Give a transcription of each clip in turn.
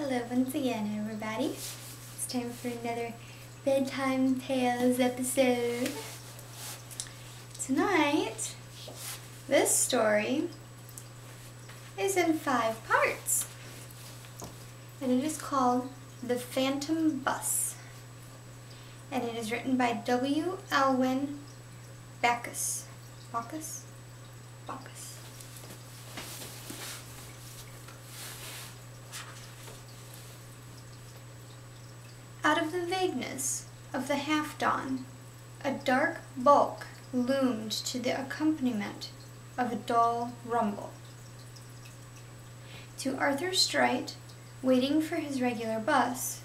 Hello once again, everybody. It's time for another Bedtime Tales episode. Tonight, this story is in 5 parts, and it is called The Phantom Bus, and it is written by W. Elwyn Backus. Backus. Out of the vagueness of the half-dawn, a dark bulk loomed to the accompaniment of a dull rumble. To Arthur Strite, waiting for his regular bus,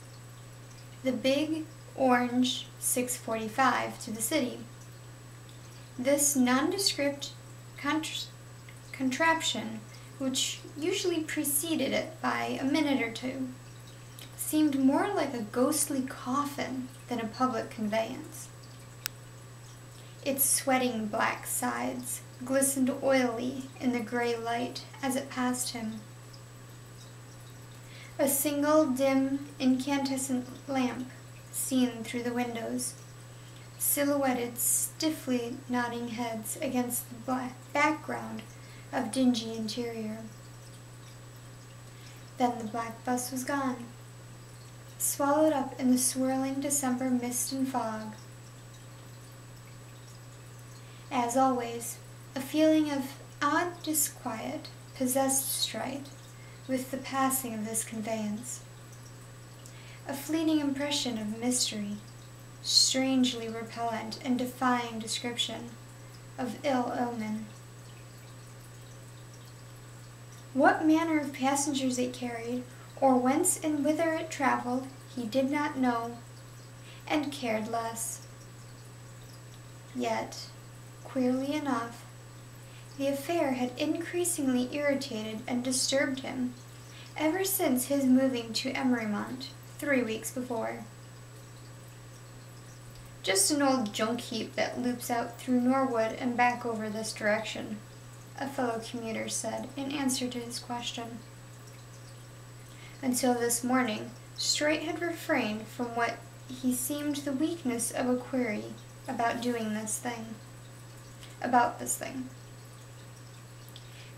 the big, orange 6:45 to the city, this nondescript contraption, which usually preceded it by a minute or two, seemed more like a ghostly coffin than a public conveyance. Its sweating black sides glistened oily in the gray light as it passed him. A single dim, incandescent lamp, seen through the windows, silhouetted stiffly nodding heads against the black background of dingy interior. Then the black bus was gone, swallowed up in the swirling December mist and fog. As always, a feeling of odd disquiet possessed Strite with the passing of this conveyance. A fleeting impression of mystery, strangely repellent and defying description, of ill omen. What manner of passengers it carried, or whence and whither it traveled, he did not know, and cared less. Yet, queerly enough, the affair had increasingly irritated and disturbed him ever since his moving to Emerymont 3 weeks before. "Just an old junk heap that loops out through Norwood and back over this direction," a fellow commuter said in answer to his question. Until this morning, Strite had refrained from what he seemed the weakness of a query about this thing.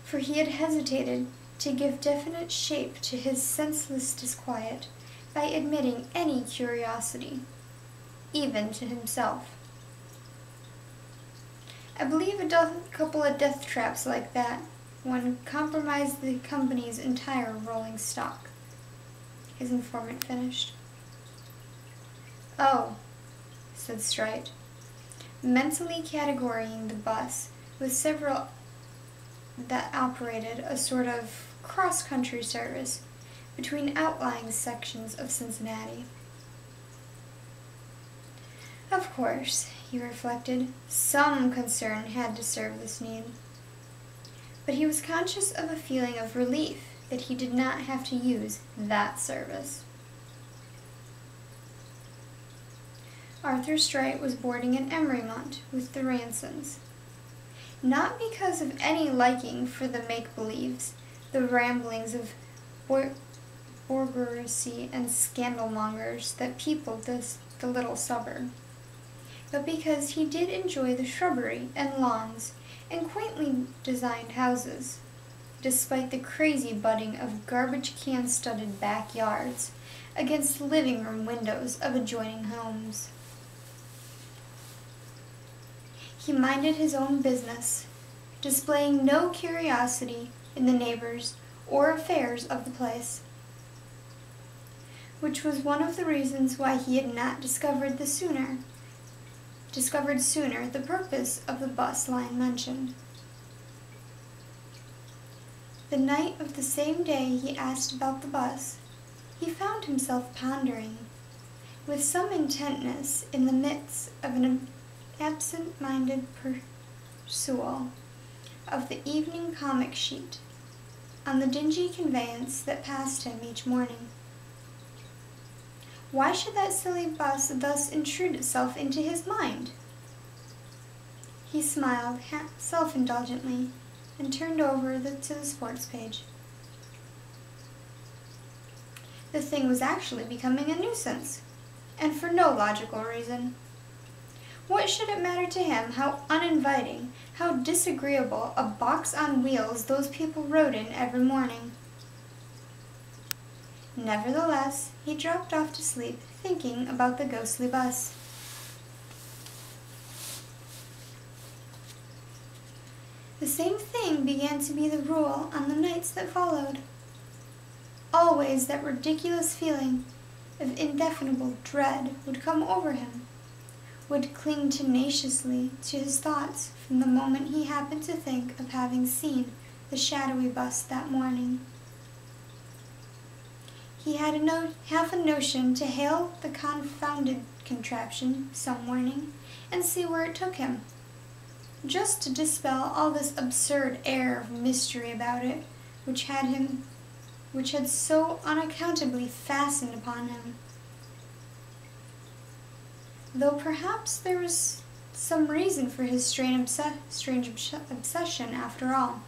For he had hesitated to give definite shape to his senseless disquiet by admitting any curiosity, even to himself. "I believe a couple of death traps like that one compromised the company's entire rolling stock," his informant finished. "Oh," said Strite, mentally categorizing the bus with several that operated a sort of cross-country service between outlying sections of Cincinnati. Of course, he reflected, some concern had to serve this need. But he was conscious of a feeling of relief that he did not have to use that service. Arthur Strite was boarding in Emerymont with the Ransons, not because of any liking for the make-believes, the ramblings of bourgeoisie and scandal-mongers that peopled the little suburb, but because he did enjoy the shrubbery and lawns and quaintly designed houses, despite the crazy budding of garbage-can-studded backyards against the living-room windows of adjoining homes. He minded his own business, displaying no curiosity in the neighbors or affairs of the place, which was one of the reasons why he had not discovered sooner the purpose of the bus line mentioned. The night of the same day he asked about the bus, he found himself pondering, with some intentness in the midst of an absent-minded perusal of the evening comic sheet, on the dingy conveyance that passed him each morning. Why should that silly bus thus intrude itself into his mind? He smiled self-indulgently and turned over to the sports page. the thing was actually becoming a nuisance, and for no logical reason. What should it matter to him how uninviting, how disagreeable a box on wheels those people rode in every morning? Nevertheless, he dropped off to sleep, thinking about the ghostly bus. The same thing began to be the rule on the nights that followed. Always that ridiculous feeling of indefinable dread would come over him, would cling tenaciously to his thoughts from the moment he happened to think of having seen the shadowy bus that morning. He had half a notion to hail the confounded contraption some morning and see where it took him, just to dispel all this absurd air of mystery about it which had so unaccountably fastened upon him. Though perhaps there was some reason for his strange obsession after all.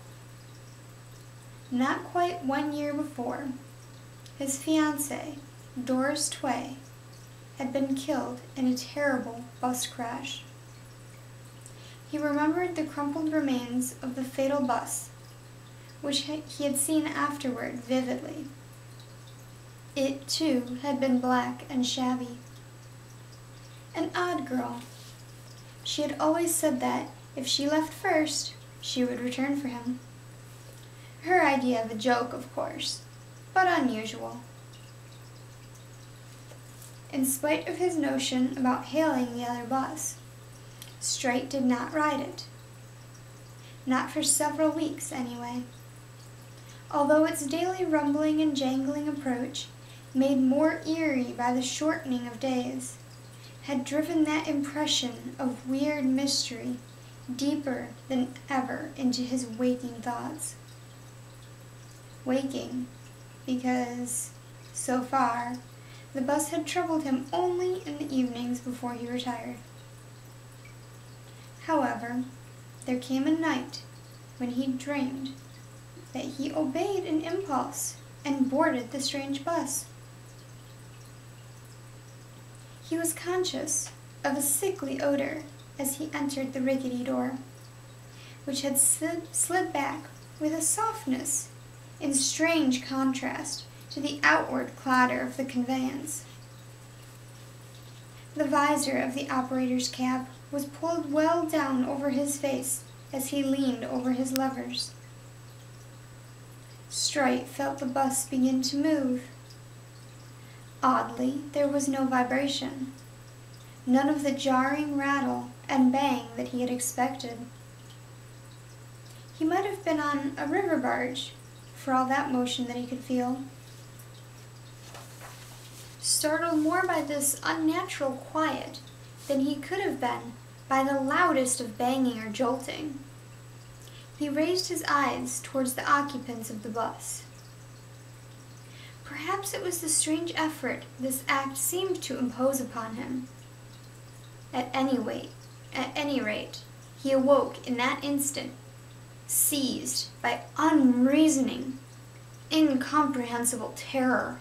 Not quite 1 year before, his fiancée, Doris Tway, had been killed in a terrible bus crash. He remembered the crumpled remains of the fatal bus, which he had seen afterward vividly. It, too, had been black and shabby. An odd girl. She had always said that, if she left first, she would return for him. Her idea of a joke, of course, but unusual. In spite of his notion about hailing the other bus, Straight did not ride it. Not for several weeks, anyway. Although its daily rumbling and jangling approach, made more eerie by the shortening of days, had driven that impression of weird mystery deeper than ever into his waking thoughts. Waking, because, so far, the bus had troubled him only in the evenings before he retired. However, there came a night when he dreamed that he obeyed an impulse and boarded the strange bus. He was conscious of a sickly odor as he entered the rickety door, which had slid back with a softness in strange contrast to the outward clatter of the conveyance. The visor of the operator's cap was pulled well down over his face as he leaned over his levers. Straight felt the bus begin to move. Oddly, there was no vibration, none of the jarring rattle and bang that he had expected. He might have been on a river barge, for all that motion that he could feel. Startled more by this unnatural quiet than he could have been by the loudest of banging or jolting, he raised his eyes towards the occupants of the bus. Perhaps it was the strange effort this act seemed to impose upon him. At any rate, he awoke in that instant, seized by unreasoning, incomprehensible terror.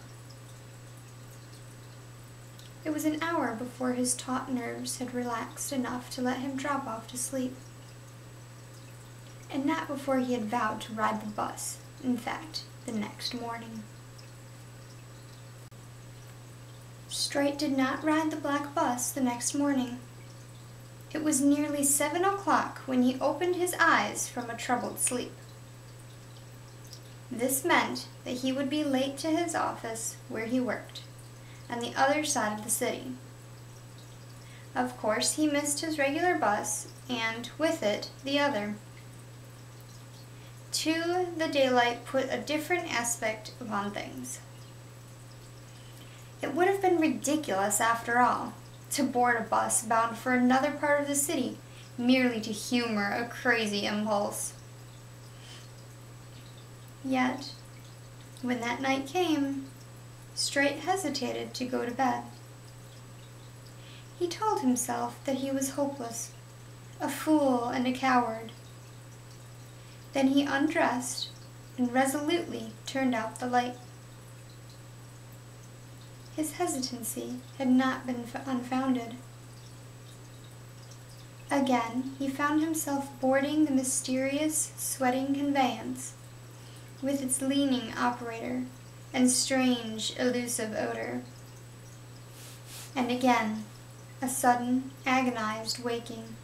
It was an hour before his taut nerves had relaxed enough to let him drop off to sleep. And not before he had vowed to ride the bus, in fact, the next morning. Straight did not ride the black bus the next morning. It was nearly 7 o'clock when he opened his eyes from a troubled sleep. This meant that he would be late to his office where he worked, on the other side of the city. Of course, he missed his regular bus, and with it, the other. Too, the daylight put a different aspect upon things. It would have been ridiculous, after all, to board a bus bound for another part of the city merely to humor a crazy impulse. Yet, when that night came, Straight hesitated to go to bed. He told himself that he was hopeless, a fool and a coward. Then he undressed and resolutely turned out the light. his hesitancy had not been unfounded. Again, he found himself boarding the mysterious, sweating conveyance, with its leaning operator and strange, elusive odor. And again, a sudden, agonized waking.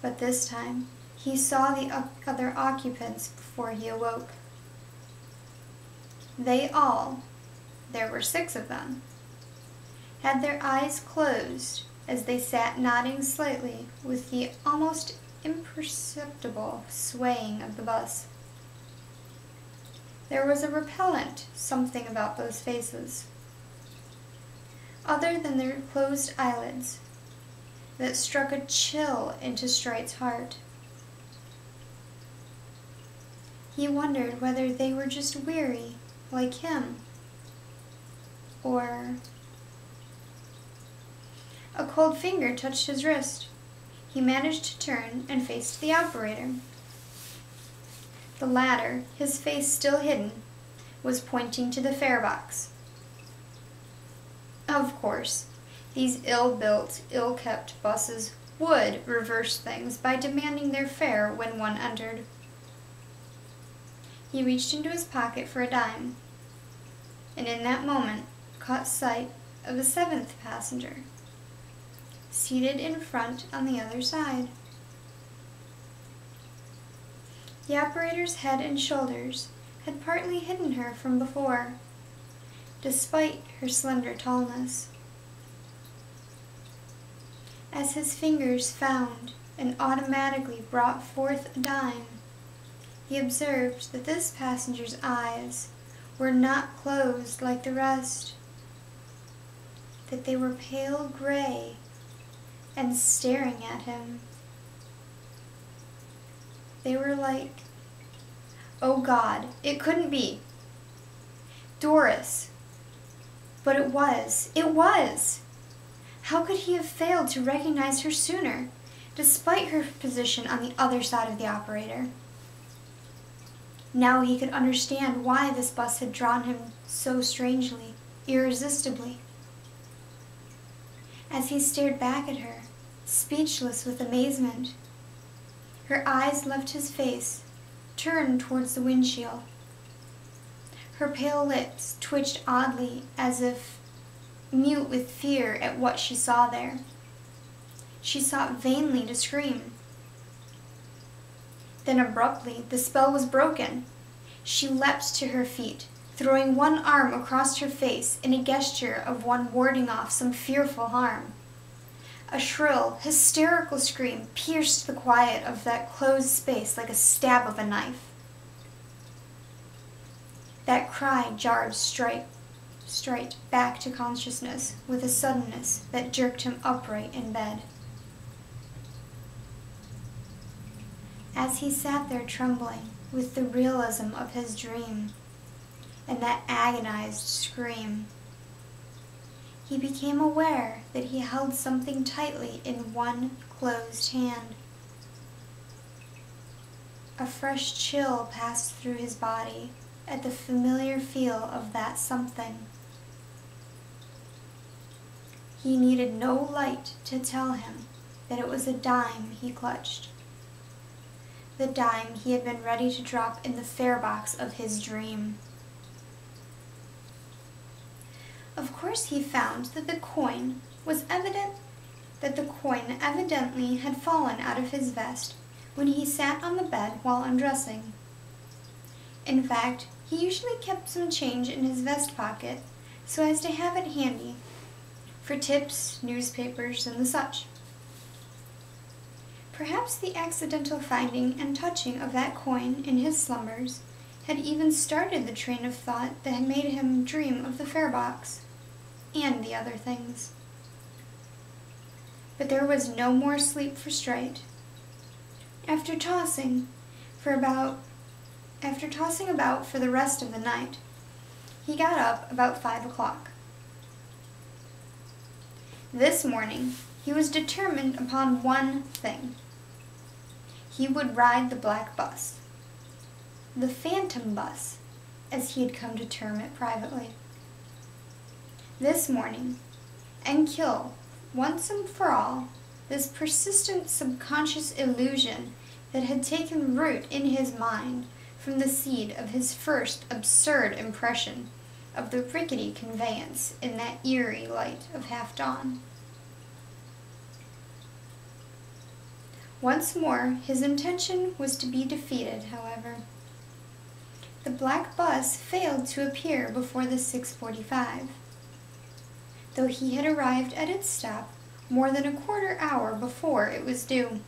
But this time, he saw the other occupants before he awoke. They all, there were 6 of them, had their eyes closed as they sat nodding slightly with the almost imperceptible swaying of the bus. There was a repellent something about those faces, other than their closed eyelids, that struck a chill into Stright's heart. He wondered whether they were just weary, like him, or... A cold finger touched his wrist. He managed to turn and faced the operator. The latter, his face still hidden, was pointing to the fare box. Of course, these ill-built, ill-kept buses would reverse things by demanding their fare when one entered. He reached into his pocket for a dime, and in that moment caught sight of a 7th passenger, seated in front on the other side. The operator's head and shoulders had partly hidden her from before, despite her slender tallness. As his fingers found and automatically brought forth a dime, he observed that this passenger's eyes were not closed like the rest, that they were pale gray and staring at him. They were like, oh God, it couldn't be. Doris. But it was. How could he have failed to recognize her sooner, despite her position on the other side of the operator? Now he could understand why this bus had drawn him so strangely, irresistibly. As he stared back at her, speechless with amazement, her eyes left his face, turned towards the windshield. Her pale lips twitched oddly, as if mute with fear at what she saw there. She sought vainly to scream. Then abruptly, the spell was broken. She leapt to her feet, throwing one arm across her face in a gesture of one warding off some fearful harm. A shrill, hysterical scream pierced the quiet of that closed space like a stab of a knife. That cry jarred Straight back to consciousness with a suddenness that jerked him upright in bed. As he sat there trembling with the realism of his dream and that agonized scream, he became aware that he held something tightly in one closed hand. A fresh chill passed through his body at the familiar feel of that something. He needed no light to tell him that it was a dime he clutched. The dime he had been ready to drop in the fare box of his dream. Of course he found that the coin evidently had fallen out of his vest when he sat on the bed while undressing. In fact, he usually kept some change in his vest pocket so as to have it handy for tips, newspapers, and the such. Perhaps the accidental finding and touching of that coin in his slumbers had even started the train of thought that had made him dream of the fare box and the other things. But there was no more sleep for Straight. After tossing about for the rest of the night, he got up about 5 o'clock. This morning, he was determined upon one thing. He would ride the black bus. The phantom bus as he had come to term it privately. This morning, and kill, once and for all, this persistent subconscious illusion that had taken root in his mind from the seed of his first absurd impression of the rickety conveyance in that eerie light of half-dawn. Once more his intention was to be defeated, however. The black bus failed to appear before the 6:45, though he had arrived at its stop more than a quarter hour before it was due.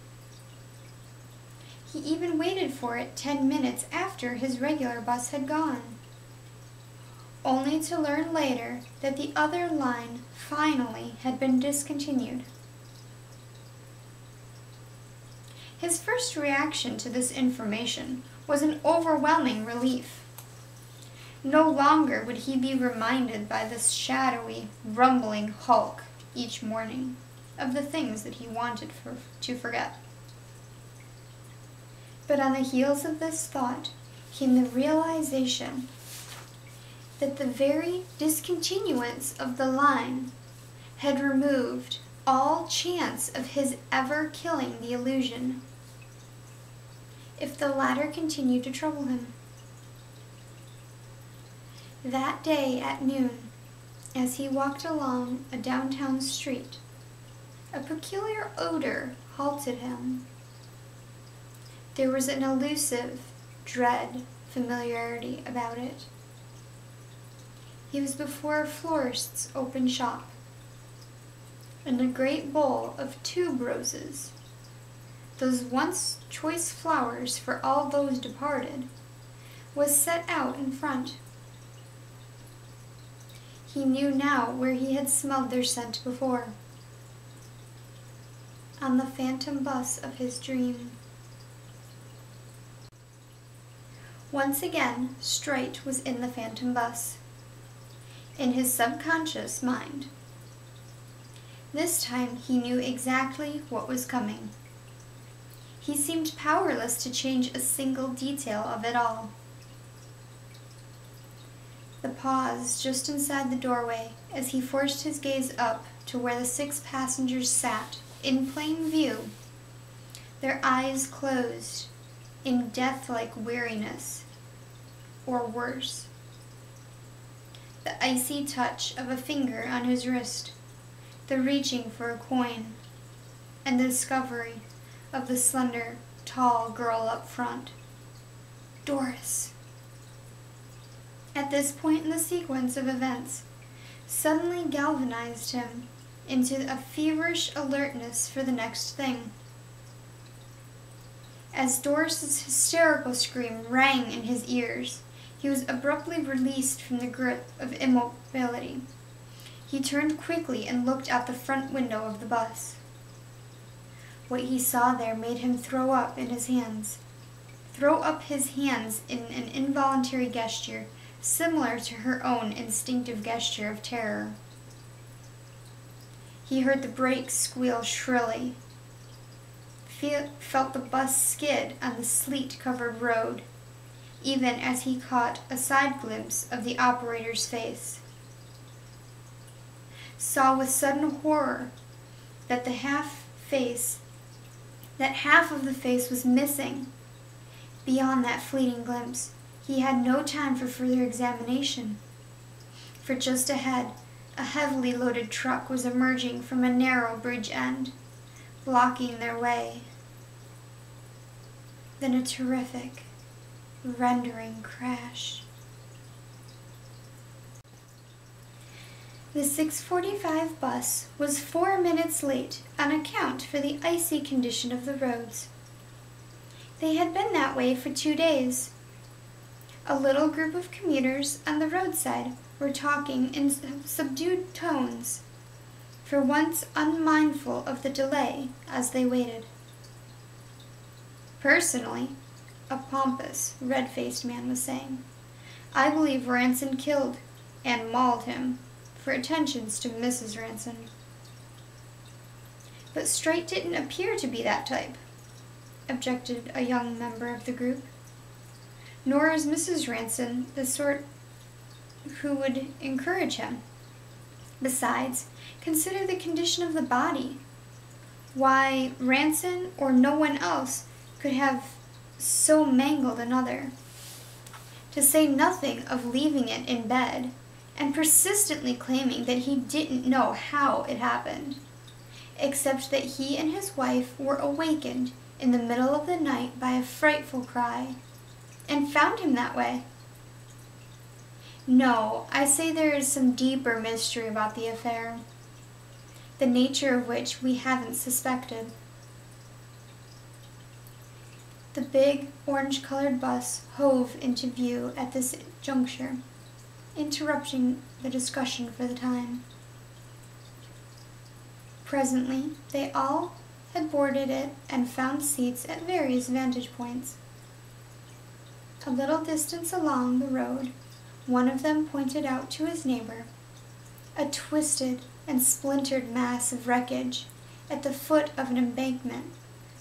He even waited for it 10 minutes after his regular bus had gone, only to learn later that the other line finally had been discontinued. His first reaction to this information was an overwhelming relief. No longer would he be reminded by this shadowy, rumbling hulk each morning of the things that he wanted to forget. But on the heels of this thought came the realization that the very discontinuance of the line had removed all chance of his ever killing the illusion, if the latter continued to trouble him. That day at noon, as he walked along a downtown street, a peculiar odor halted him. There was an elusive, dread familiarity about it. He was before a florist's open shop, and a great bowl of tuberoses, those once choice flowers for all those departed, was set out in front. He knew now where he had smelled their scent before. On the phantom bus of his dream. Once again, Straight was in the phantom bus, in his subconscious mind. This time he knew exactly what was coming. He seemed powerless to change a single detail of it all. The pause just inside the doorway as he forced his gaze up to where the 6 passengers sat, in plain view, their eyes closed in death-like weariness, or worse. The icy touch of a finger on his wrist, the reaching for a coin, and the discovery of the slender, tall girl up front. Doris. At this point in the sequence of events, suddenly galvanized him into a feverish alertness for the next thing. As Doris's hysterical scream rang in his ears, he was abruptly released from the grip of immobility. He turned quickly and looked out the front window of the bus. What he saw there made him throw up his hands in an involuntary gesture similar to her own instinctive gesture of terror. He heard the brakes squeal shrilly, felt the bus skid on the sleet-covered road, even as he caught a side glimpse of the operator's face. Saw with sudden horror that half of the face was missing. Beyond that fleeting glimpse, he had no time for further examination, for just ahead, a heavily loaded truck was emerging from a narrow bridge end, blocking their way. Then a terrific, rending crash. The 6:45 bus was 4 minutes late on account for the icy condition of the roads. They had been that way for 2 days. A little group of commuters on the roadside were talking in subdued tones, for once unmindful of the delay as they waited. Personally, a pompous, red-faced man was saying, I believe Ranson killed and mauled him for attentions to Mrs. Ranson. But Straight didn't appear to be that type, objected a young member of the group. nor is Mrs. Ransom the sort who would encourage him. Besides, consider the condition of the body. Why, Ransom or no one else could have so mangled another, to say nothing of leaving it in bed and persistently claiming that he didn't know how it happened, except that he and his wife were awakened in the middle of the night by a frightful cry, and found him that way. No, I say there is some deeper mystery about the affair, the nature of which we haven't suspected. The big, orange-colored bus hove into view at this juncture, interrupting the discussion for the time. Presently, they all had boarded it and found seats at various vantage points. A little distance along the road, one of them pointed out to his neighbor a twisted and splintered mass of wreckage at the foot of an embankment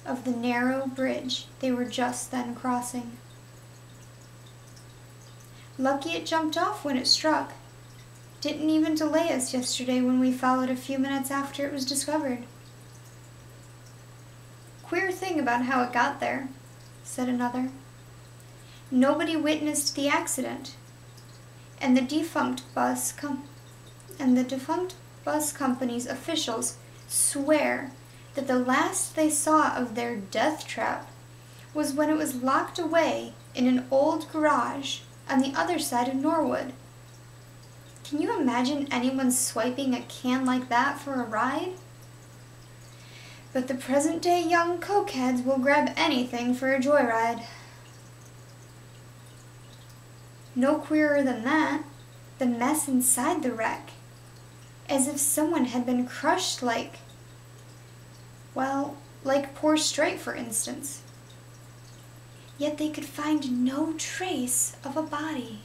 of the narrow bridge they were just then crossing. Lucky it jumped off when it struck. Didn't even delay us yesterday when we followed a few minutes after it was discovered. Queer thing about how it got there, said another. Nobody witnessed the accident, and the defunct bus company's officials swear that the last they saw of their death trap was when it was locked away in an old garage on the other side of Norwood. Can you imagine anyone swiping a can like that for a ride? But the present-day young cokeheads will grab anything for a joyride. No queerer than that, the mess inside the wreck, as if someone had been crushed like poor Straight, for instance. Yet they could find no trace of a body.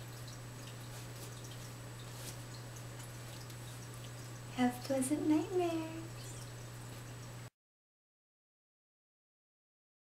Have pleasant nightmares.